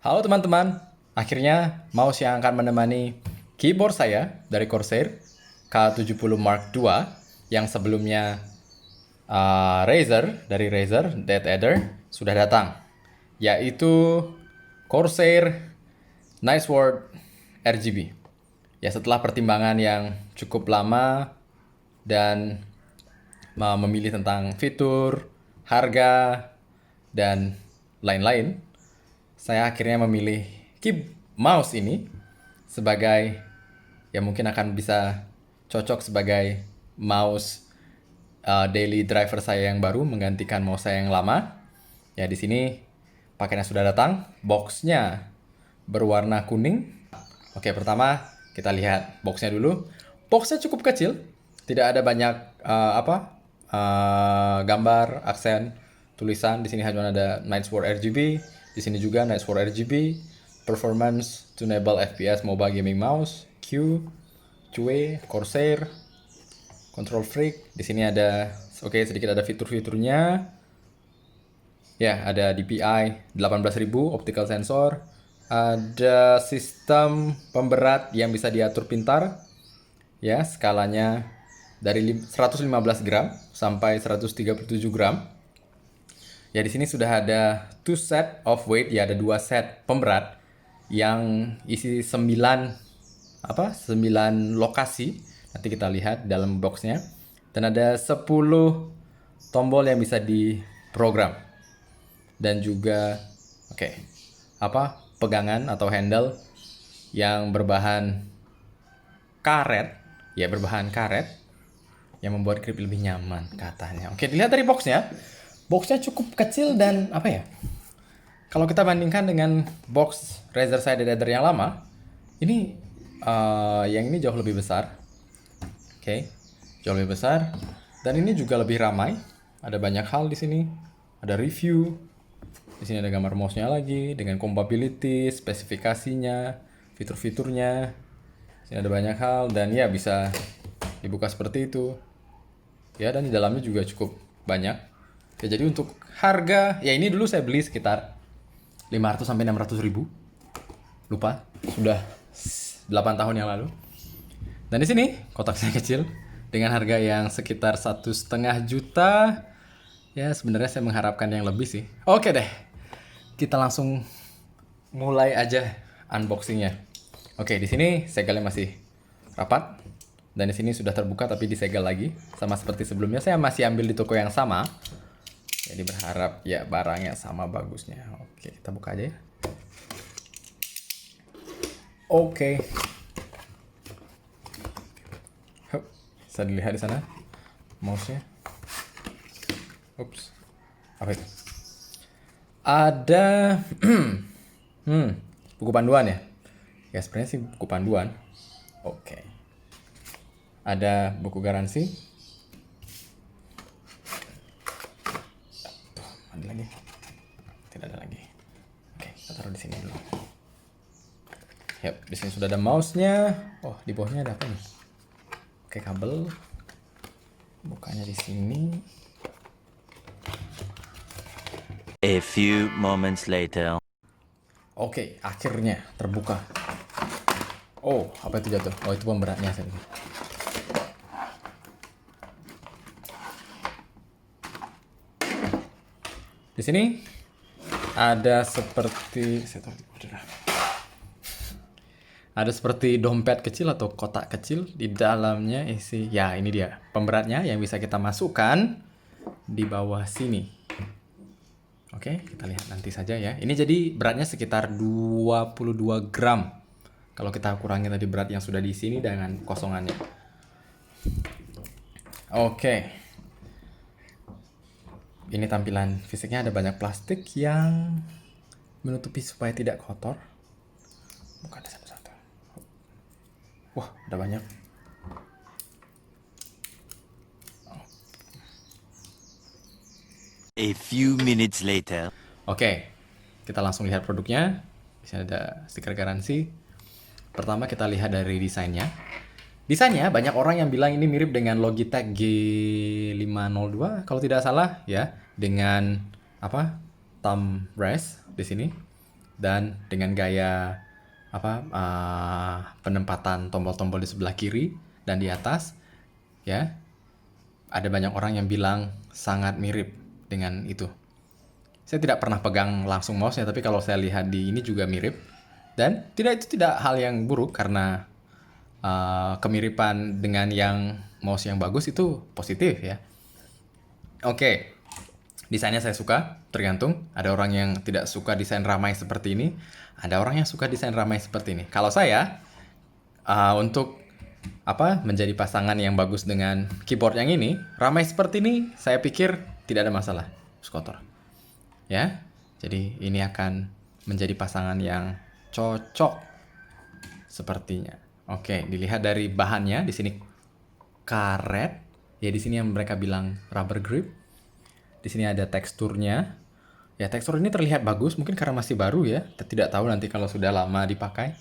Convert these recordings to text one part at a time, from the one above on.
Halo teman-teman, akhirnya mouse yang akan menemani keyboard saya dari Corsair K70 Mark II yang sebelumnya Razer dari Razer Dead Adder sudah datang, yaitu Corsair Niceword RGB. Ya, setelah pertimbangan yang cukup lama dan memilih tentang fitur, harga, dan lain-lain, saya akhirnya memilih mouse ini sebagai ya mungkin akan bisa cocok sebagai mouse daily driver saya yang baru menggantikan mouse saya yang lama. Ya di sini pakainya sudah datang, boxnya berwarna kuning. Oke, pertama kita lihat boxnya dulu. Boxnya cukup kecil, tidak ada banyak gambar, aksen, tulisan. Di sini hanya ada Niceword RGB. Di sini juga Niceword RGB, performance tunable FPS mobile gaming mouse, Q, Cue, Corsair, Control Freak. Di sini ada, sedikit ada fitur-fiturnya. Ya, ada DPI 18.000 optical sensor, ada sistem pemberat yang bisa diatur pintar. Ya, skalanya dari 115 gram sampai 137 gram. Ya, di sini sudah ada 2 set of weight, ya ada 2 set pemberat yang isi 9 lokasi. Nanti kita lihat dalam boxnya. Dan ada 10 tombol yang bisa diprogram. Dan juga pegangan atau handle yang berbahan karet, yang membuat grip lebih nyaman katanya. Oke, dilihat dari boxnya. Boxnya cukup kecil dan kalau kita bandingkan dengan box Razer Side Adder yang lama, ini yang ini jauh lebih besar. Jauh lebih besar. Dan ini juga lebih ramai. Ada banyak hal di sini. Ada review. Di sini ada gambar mouse-nya lagi dengan compatibility, spesifikasinya, fitur-fiturnya. Di sini ada banyak hal dan ya bisa dibuka seperti itu. Ya, dan di dalamnya juga cukup banyak. Ya, jadi untuk harga, ya ini dulu saya beli sekitar 500 sampai 600 ribu. Lupa, sudah 8 tahun yang lalu. Dan di sini kotak saya kecil dengan harga yang sekitar 1,5 juta. Ya, sebenarnya saya mengharapkan yang lebih sih. Oke deh. Kita langsung mulai aja unboxingnya. Oke, di sini segelnya masih rapat. Dan di sini sudah terbuka tapi disegel lagi. Sama seperti sebelumnya, saya masih ambil di toko yang sama. Jadi berharap ya barangnya sama bagusnya. Oke, kita buka aja ya. Oke. Bisa dilihat di sana mouse-nya. Ups. Apa itu? Ada buku panduan ya. Ya sebenarnya sih buku panduan. Oke. Ada buku garansi. Ada lagi? Tidak ada lagi. Oke, kita taruh di sini dulu. Yap, di sini sudah ada mouse-nya. Oh, di bawahnya ada apa nih? Oke, kabel. Bukanya di sini. A few moments later. Oke, akhirnya terbuka. Oh, apa itu jatuh? Oh, itu pemberatnya. Di sini ada seperti dompet kecil atau kotak kecil, di dalamnya isi, ya ini dia pemberatnya yang bisa kita masukkan di bawah sini. Oke, kita lihat nanti saja ya. Ini jadi beratnya sekitar 22 gram. Kalau kita kurangi tadi berat yang sudah di sini dengan kosongannya. Oke. Ini tampilan fisiknya, ada banyak plastik yang menutupi supaya tidak kotor. Buka ada satu-satu. Wah, ada banyak. A few minutes later. Oke, kita langsung lihat produknya. Di sini ada stiker garansi. Pertama kita lihat dari desainnya. Desainnya banyak orang yang bilang ini mirip dengan Logitech G502 kalau tidak salah ya, dengan thumb rest di sini. dan dengan gaya penempatan tombol-tombol di sebelah kiri dan di atas, ya. Ada banyak orang yang bilang sangat mirip dengan itu. Saya tidak pernah pegang langsung mouse-nya, tapi kalau saya lihat di ini juga mirip. Dan itu tidak hal yang buruk karena kemiripan dengan yang mouse yang bagus itu positif ya. Oke. Desainnya saya suka, tergantung. Ada orang yang tidak suka desain ramai seperti ini, ada orang yang suka desain ramai seperti ini. Kalau saya, untuk menjadi pasangan yang bagus dengan keyboard yang ini, ramai seperti ini, saya pikir tidak ada masalah. Kotor. Ya, jadi ini akan menjadi pasangan yang cocok sepertinya. Oke, dilihat dari bahannya, di sini karet. Ya, di sini yang mereka bilang rubber grip. Di sini ada teksturnya. Ya, tekstur ini terlihat bagus, mungkin karena masih baru ya. Kita tidak tahu nanti kalau sudah lama dipakai.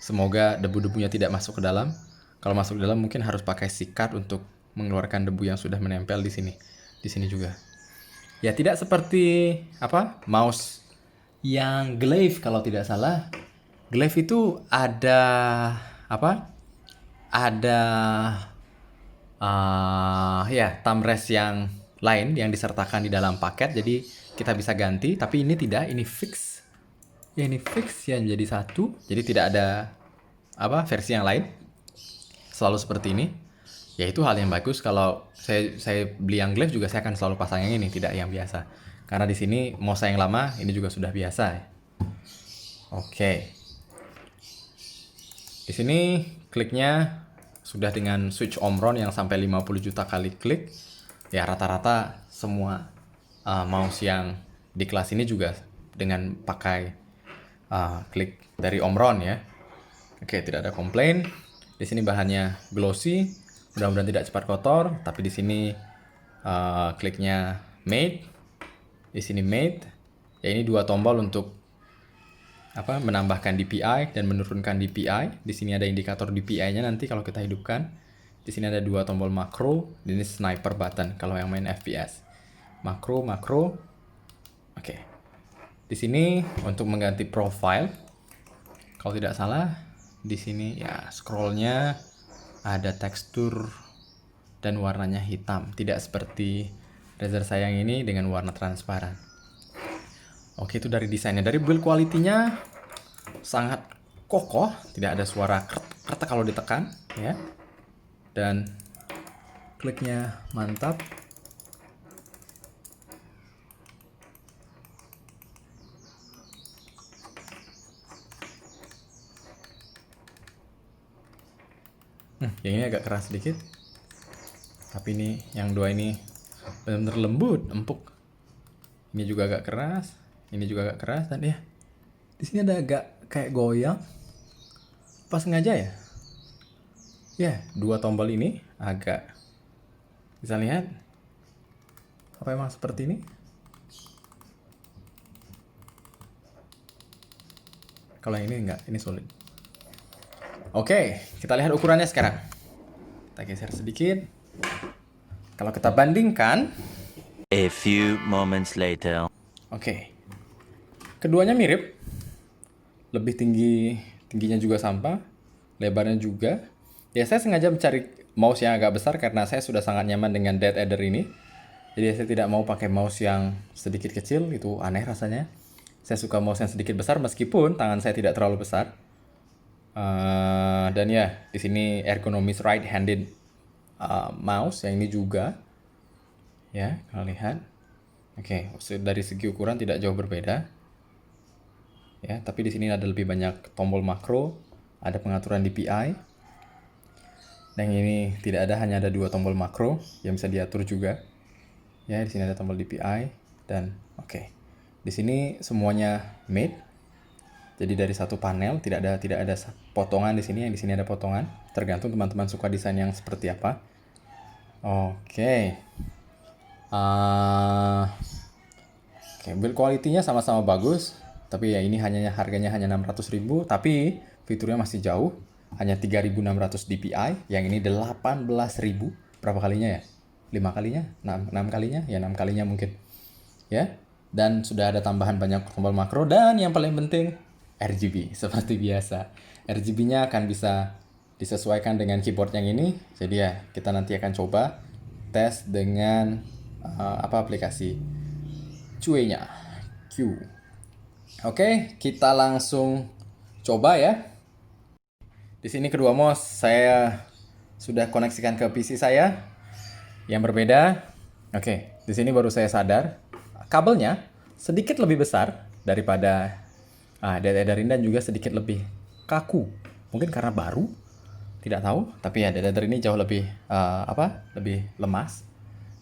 Semoga debu-debunya tidak masuk ke dalam. Kalau masuk ke dalam mungkin harus pakai sikat untuk mengeluarkan debu yang sudah menempel di sini. Di sini juga. Ya, tidak seperti mouse yang glaive kalau tidak salah. Glaive itu ada Ada thumb rest yang lain yang disertakan di dalam paket, jadi kita bisa ganti, tapi ini tidak, ini fix. Ya, ini fix ya menjadi satu, jadi tidak ada versi yang lain. Selalu seperti ini. Ya, itu hal yang bagus. Kalau saya beli yang glaive juga saya akan selalu pasang yang ini, tidak yang biasa. Karena di sini mouse saya yang lama, ini juga sudah biasa ya. Oke. Di sini kliknya sudah dengan switch Omron yang sampai 50 juta kali klik. Ya, rata-rata semua mouse yang di kelas ini juga dengan pakai klik dari Omron ya. Oke, tidak ada komplain. Di sini bahannya glossy, mudah-mudahan tidak cepat kotor. Tapi di sini kliknya made, di sini made. Ya, ini 2 tombol untuk menambahkan DPI dan menurunkan DPI. Di sini ada indikator DPI-nya nanti kalau kita hidupkan. Di sini ada 2 tombol makro. Ini sniper button kalau yang main FPS. Makro. Oke. Di sini untuk mengganti profile. Kalau tidak salah, di sini ya scrollnya ada tekstur dan warnanya hitam. Tidak seperti Razer saya yang ini dengan warna transparan. Oke, itu dari desainnya. Dari build quality-nya sangat kokoh, tidak ada suara kretek kalau ditekan ya. Dan kliknya mantap. Yang ini agak keras sedikit. Tapi ini yang 2 ini benar-benar lembut, empuk. Ini juga agak keras, ini juga agak keras, dan ya di sini ada agak kayak goyang. Pas sengaja ya. Ya, 2 tombol ini agak bisa lihat apa emang seperti ini. Kalau yang ini enggak, ini solid. Oke, kita lihat ukurannya sekarang. Kita geser sedikit. Kalau kita bandingkan, A few moments later. oke. Keduanya mirip. Lebih tingginya juga sama, lebarnya juga. Ya, saya sengaja mencari mouse yang agak besar karena saya sudah sangat nyaman dengan Dead Adder ini. Jadi saya tidak mau pakai mouse yang sedikit kecil, itu aneh rasanya. Saya suka mouse yang sedikit besar meskipun tangan saya tidak terlalu besar. Dan ya, di sini ergonomis right-handed mouse yang ini juga. Ya, kalau lihat. Oke, dari segi ukuran tidak jauh berbeda. Ya, tapi di sini ada lebih banyak tombol makro, ada pengaturan DPI. Dan ini tidak ada, hanya ada 2 tombol makro yang bisa diatur juga. Ya, di sini ada tombol DPI dan oke. Di sini semuanya made. Jadi dari satu panel tidak ada potongan di sini, yang di sini ada potongan. Tergantung teman-teman suka desain yang seperti apa. Oke. Oke, build quality-nya sama-sama bagus. Tapi ya ini harganya hanya 600.000, tapi fiturnya masih jauh. Hanya 3.600 DPI, yang ini 18.000. Berapa kalinya ya? 5 kalinya? 6 kalinya? Ya 6 kalinya mungkin. Ya, Dan sudah ada tambahan banyak tombol makro. Dan yang paling penting, RGB. Seperti biasa. RGB-nya akan bisa disesuaikan dengan keyboard yang ini. Jadi ya, kita nanti akan coba tes dengan aplikasi Cue-nya. Q. Oke, kita langsung coba ya. Di sini kedua mouse saya sudah koneksikan ke PC saya yang berbeda. Oke, di sini baru saya sadar kabelnya sedikit lebih besar daripada Dead Ederin dan juga sedikit lebih kaku. Mungkin karena baru, tidak tahu. Tapi ya Dead Ederin ini jauh lebih lebih lemas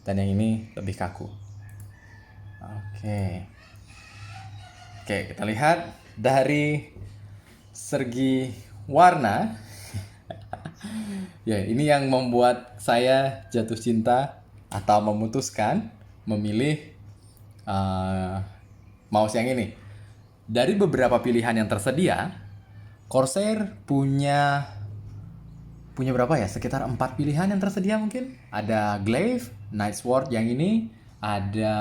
dan yang ini lebih kaku. Oke, kita lihat dari segi warna. Ya, ini yang membuat saya jatuh cinta atau memutuskan memilih mouse yang ini. Dari beberapa pilihan yang tersedia, Corsair punya berapa ya? Sekitar 4 pilihan yang tersedia mungkin. Ada Glaive, Night Sword yang ini, ada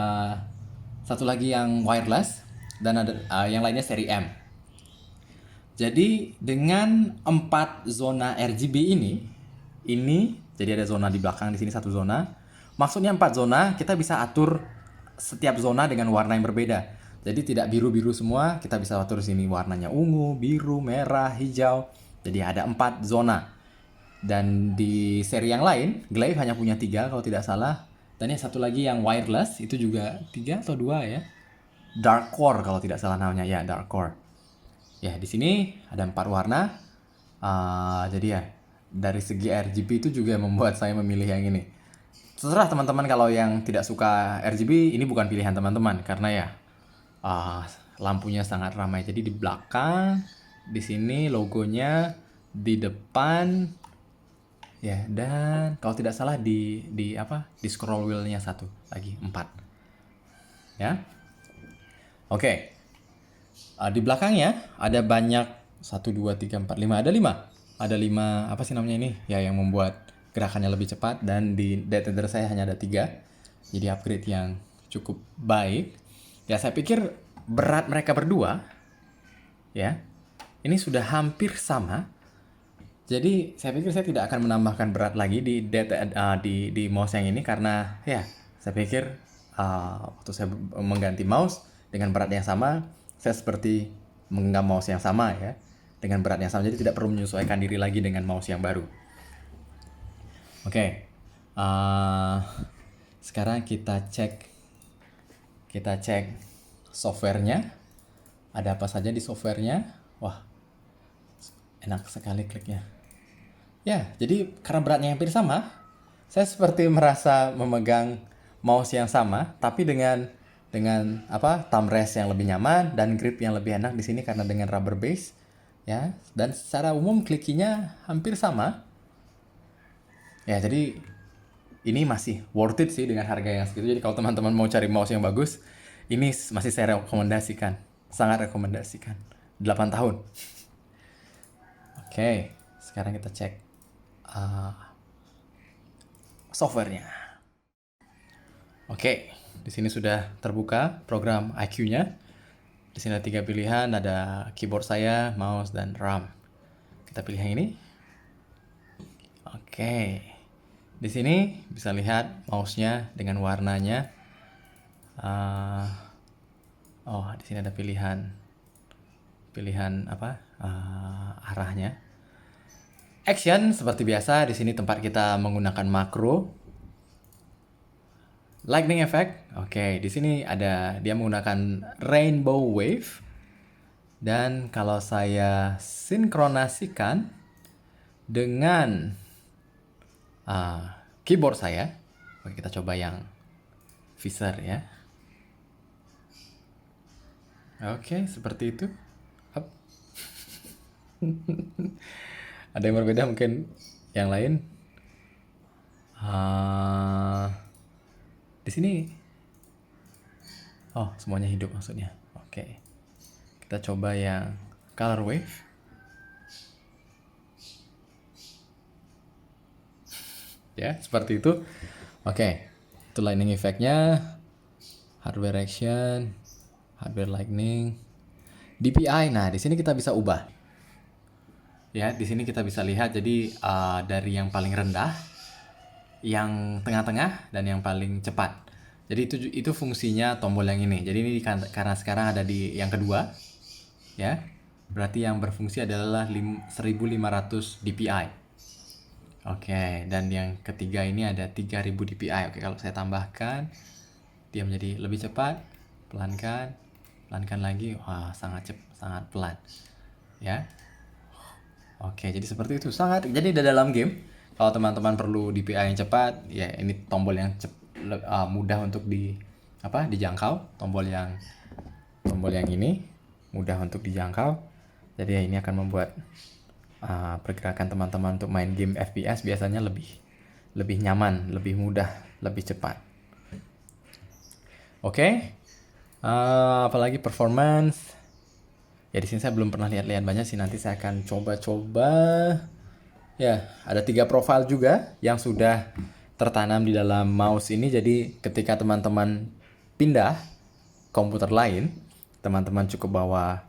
satu lagi yang wireless, dan ada yang lainnya seri M. Jadi dengan 4 zona RGB ini jadi ada zona di belakang di sini 1 zona. Maksudnya 4 zona, kita bisa atur setiap zona dengan warna yang berbeda. Jadi tidak biru-biru semua, kita bisa atur sini warnanya ungu, biru, merah, hijau. Jadi ada 4 zona. Dan di seri yang lain, Glaive hanya punya 3 kalau tidak salah. Dan yang satu lagi yang wireless itu juga 3 atau 2 ya. Dark Core kalau tidak salah namanya, ya Dark Core. Ya, di sini ada 4 warna. Jadi ya, dari segi RGB itu juga membuat saya memilih yang ini. Terserah teman-teman kalau yang tidak suka RGB, ini bukan pilihan teman-teman karena ya lampunya sangat ramai. Jadi di belakang, di sini logonya, di depan, ya, dan kalau tidak salah di scroll wheel-nya 1 lagi 4. Ya. Oke. Di belakangnya ada banyak 1 2 3 4 5 ada 5. Ada 5 apa sih namanya ini? Ya yang membuat gerakannya lebih cepat dan di Dead Eder saya hanya ada 3. Jadi upgrade yang cukup baik. Ya saya pikir berat mereka berdua ya. Ini sudah hampir sama. Jadi saya pikir saya tidak akan menambahkan berat lagi di di mouse yang ini karena ya saya pikir waktu saya mengganti mouse dengan berat yang sama, saya seperti menggenggam mouse yang sama ya, dengan berat yang sama, jadi tidak perlu menyesuaikan diri lagi dengan mouse yang baru. Oke, sekarang kita cek softwarenya. Ada apa saja di softwarenya? Wah, enak sekali kliknya. Ya, jadi karena beratnya hampir sama, saya seperti merasa memegang mouse yang sama, tapi dengan thumb rest yang lebih nyaman dan grip yang lebih enak di sini karena dengan rubber base, ya. Dan secara umum klikinya hampir sama. Ya, jadi ini masih worth it sih dengan harga yang segitu. Jadi kalau teman-teman mau cari mouse yang bagus, ini masih saya rekomendasikan, sangat rekomendasikan. 8 tahun. Oke, sekarang kita cek softwarenya. Oke, di sini sudah terbuka program iQ-nya. Di sini ada 3 pilihan, ada keyboard saya, mouse, dan RAM. Kita pilih yang ini. Oke, di sini bisa lihat mouse-nya dengan warnanya. Di sini ada pilihan arahnya. Action seperti biasa, di sini tempat kita menggunakan makro. Lightning effect. Oke, di sini ada dia menggunakan rainbow wave. Dan kalau saya sinkronasikan dengan keyboard saya, oke, kita coba yang Phaser ya. Oke, seperti itu. Up. Ada yang berbeda mungkin yang lain. Di sini semuanya hidup maksudnya. Oke. Kita coba yang color wave. Ya, seperti itu. Oke. Itu lightning effect-nya. Hardware action. hardware lightning, DPI. Nah, di sini kita bisa ubah. Ya, di sini kita bisa lihat jadi dari yang paling rendah, yang tengah-tengah, dan yang paling cepat. Jadi itu fungsinya tombol yang ini. Jadi ini karena sekarang ada di yang kedua, ya. Berarti yang berfungsi adalah 1500 DPI. Oke, dan yang ketiga ini ada 3000 DPI. Oke, kalau saya tambahkan, dia menjadi lebih cepat, pelankan lagi. Wah, sangat pelan. Ya. Oke, jadi seperti itu. Jadi di dalam game, kalau teman-teman perlu DPI yang cepat, ya ini tombol yang mudah untuk dijangkau. Tombol yang ini mudah untuk dijangkau. Jadi ya ini akan membuat pergerakan teman-teman untuk main game FPS biasanya lebih nyaman, lebih mudah, lebih cepat. Oke. Apalagi performance. Ya di sini saya belum pernah lihat banyak sih, nanti saya akan coba-coba. Ya, ada 3 profil juga yang sudah tertanam di dalam mouse ini. Jadi ketika teman-teman pindah komputer lain, teman-teman cukup bawa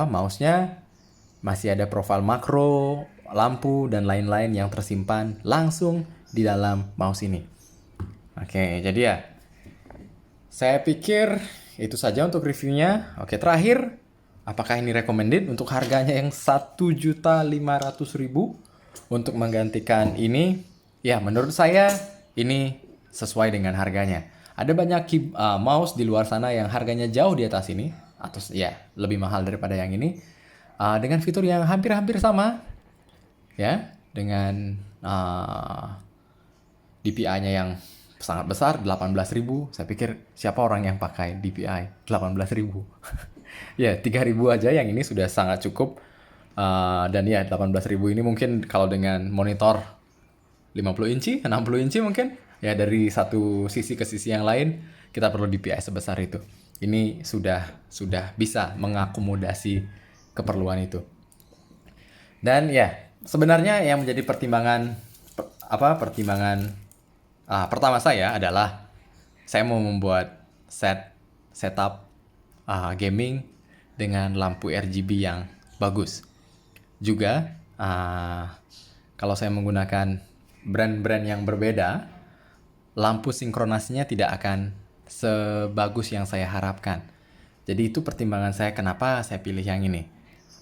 mouse-nya, masih ada profil makro, lampu, dan lain-lain yang tersimpan langsung di dalam mouse ini. Oke, jadi ya, saya pikir itu saja untuk reviewnya. Oke, terakhir, apakah ini recommended untuk harganya yang 1.500.000 untuk menggantikan ini? Ya, menurut saya ini sesuai dengan harganya. Ada banyak mouse di luar sana yang harganya jauh di atas ini, atau ya lebih mahal daripada yang ini. Dengan fitur yang hampir-hampir sama, ya, dengan DPI-nya yang sangat besar, 18.000. Saya pikir siapa orang yang pakai DPI 18.000? Ya, 3.000 aja yang ini sudah sangat cukup. Dan ya 18.000 ini mungkin kalau dengan monitor 50 inci, 60 inci mungkin, ya dari satu sisi ke sisi yang lain kita perlu DPI sebesar itu. Ini sudah bisa mengakomodasi keperluan itu. Dan ya, sebenarnya yang menjadi pertimbangan pertama saya adalah saya mau membuat setup gaming dengan lampu RGB yang bagus. Juga kalau saya menggunakan brand-brand yang berbeda, lampu sinkronasinya tidak akan sebagus yang saya harapkan. Jadi itu pertimbangan saya kenapa saya pilih yang ini.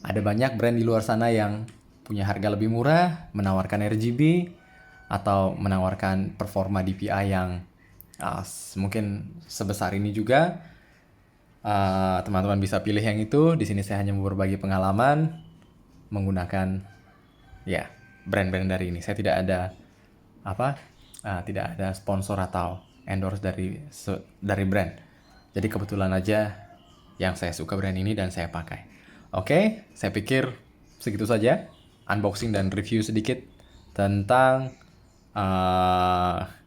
Ada banyak brand di luar sana yang punya harga lebih murah, menawarkan RGB, atau menawarkan performa DPI yang mungkin sebesar ini juga. Teman-teman bisa pilih yang itu. Di sini saya hanya mau berbagi pengalaman menggunakan ya brand-brand dari ini. Saya tidak ada sponsor atau endorse dari brand. Jadi kebetulan aja yang saya suka brand ini dan saya pakai. Oke, saya pikir segitu saja unboxing dan review sedikit tentang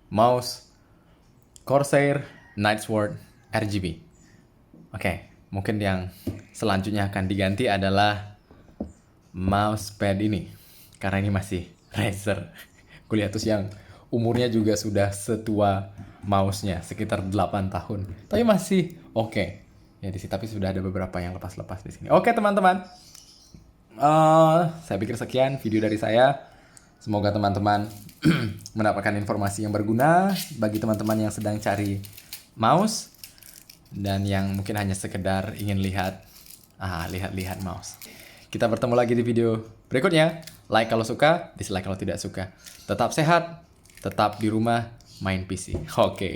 mouse Corsair Nightsword RGB. Oke, mungkin yang selanjutnya akan diganti adalah mousepad ini, karena ini masih Razer. Kulihat terus yang umurnya juga sudah setua mouse-nya, sekitar 8 tahun. Tapi masih oke. Ya tapi sudah ada beberapa yang lepas-lepas di sini. Oke, teman-teman. Saya pikir sekian video dari saya. Semoga teman-teman mendapatkan informasi yang berguna bagi teman-teman yang sedang cari mouse dan yang mungkin hanya sekedar ingin lihat mouse. Kita bertemu lagi di video berikutnya. Like kalau suka, dislike kalau tidak suka. Tetap sehat, tetap di rumah, main PC. Oke.